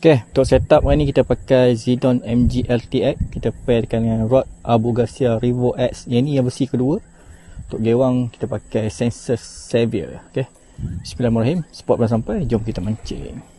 Okay, untuk setup hari ni kita pakai Zidon MG LTX. Kita pairkan dengan rod Abu Garcia Revo X. Yang ni yang versi kedua. Untuk gewang kita pakai sensor Xavier. Okay, bismillahirrahmanirrahim. Spot belum sampai, jom kita mancing.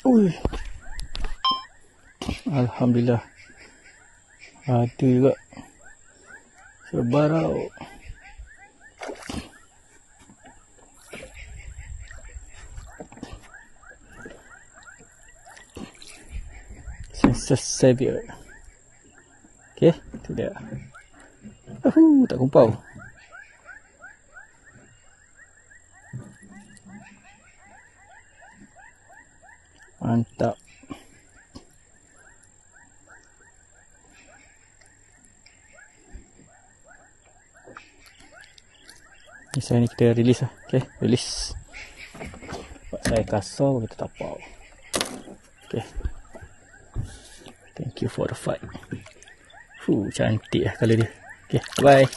Ui, alhamdulillah ada juga sebarau. Sensor Xavier. Okay, itu dia. Tak kumpau. Mantap. Misalnya ni kita release lah. Okay, release. Buat saya kasar, kita tapau. Okay. Thank you for the fight. Cantik lah colour dia. Okay, bye.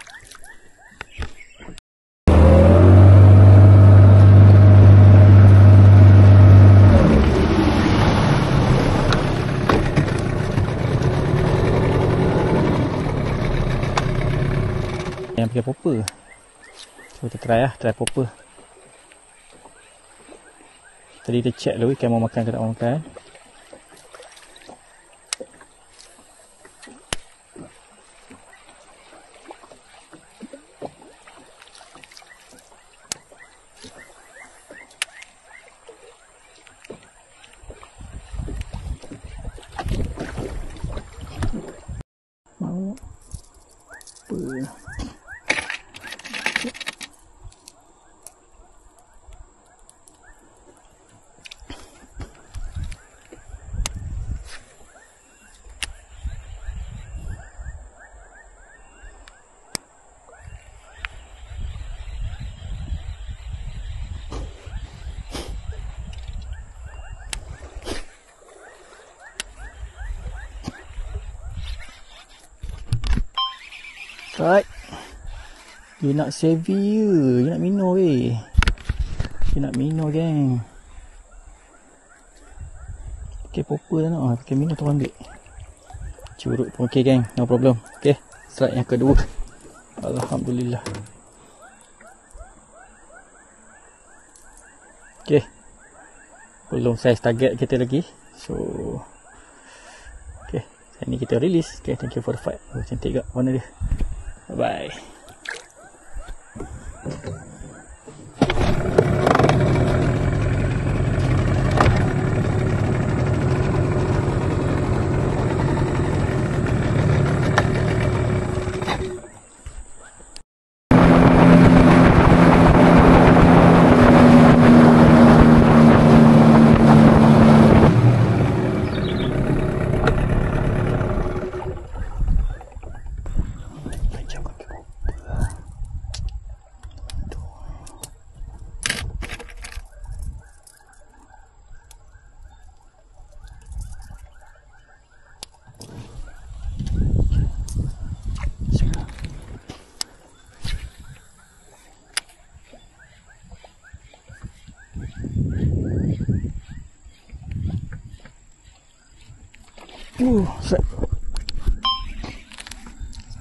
Yang pakai popper. So kita try lah, try popper. Tadi kita check dulu ikan mau makan ke tak mau makan. Mau apa? Right. Dia nak Xavier, dia nak minum weh. Dia nak minum geng. Okay, popper dah nak. Pakai minum tu ambil. Curut pun okey geng, no problem. Okay, strike yang kedua. Alhamdulillah. Okay, belum size target kita lagi. So okay, hari ni kita release. Okay, thank you for the fight. Oh, cantik gak warna dia. Bye bye.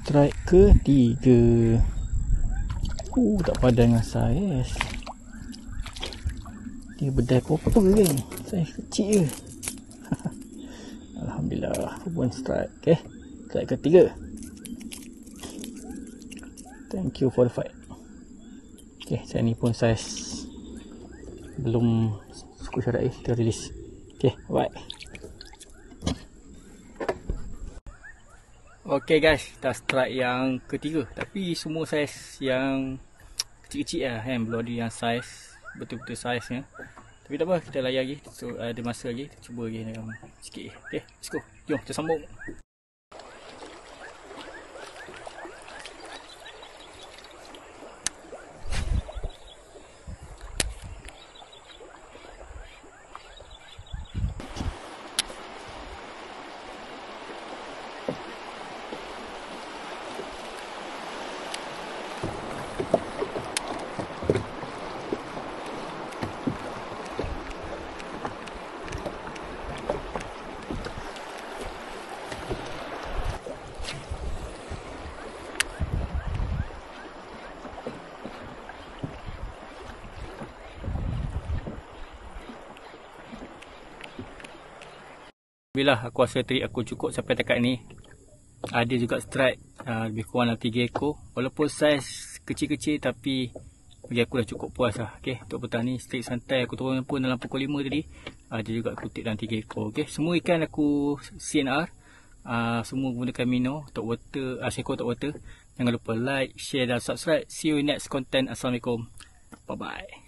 Strike ketiga. Tak padan dengan saiz. Dia bedai popper kan. Saiz kecil je. Alhamdulillah, pun strike. Okay, strike ketiga. Thank you for the fight. Okay, saya ni pun saiz belum cukup syarat kita release. Okay, bye. Okay guys, dah strike yang ketiga. Tapi semua saiz yang kecil-kecil lah kan. Belum ada yang saiz betul-betul saiznya. Tapi tak apa, kita layan lagi. So ada masa lagi, kita cuba lagi dalam sikit. Okay, let's go. Jom kita sambung. Bila aku rasa trik aku cukup sampai dekat ni. Ada juga strike lebih kurang dalam 3 ekor. Walaupun saiz kecil-kecil tapi bagi aku dah cukup puas lah. Okay, untuk petang ni strik santai aku turun pun dalam pukul 5 tadi. Ada juga kutip dalam 3 ekor. Okay, semua ikan aku CNR. Semua gunakan Mino untuk water, Seiko untuk water. Jangan lupa like, share dan subscribe. See you in next content. Assalamualaikum. Bye bye.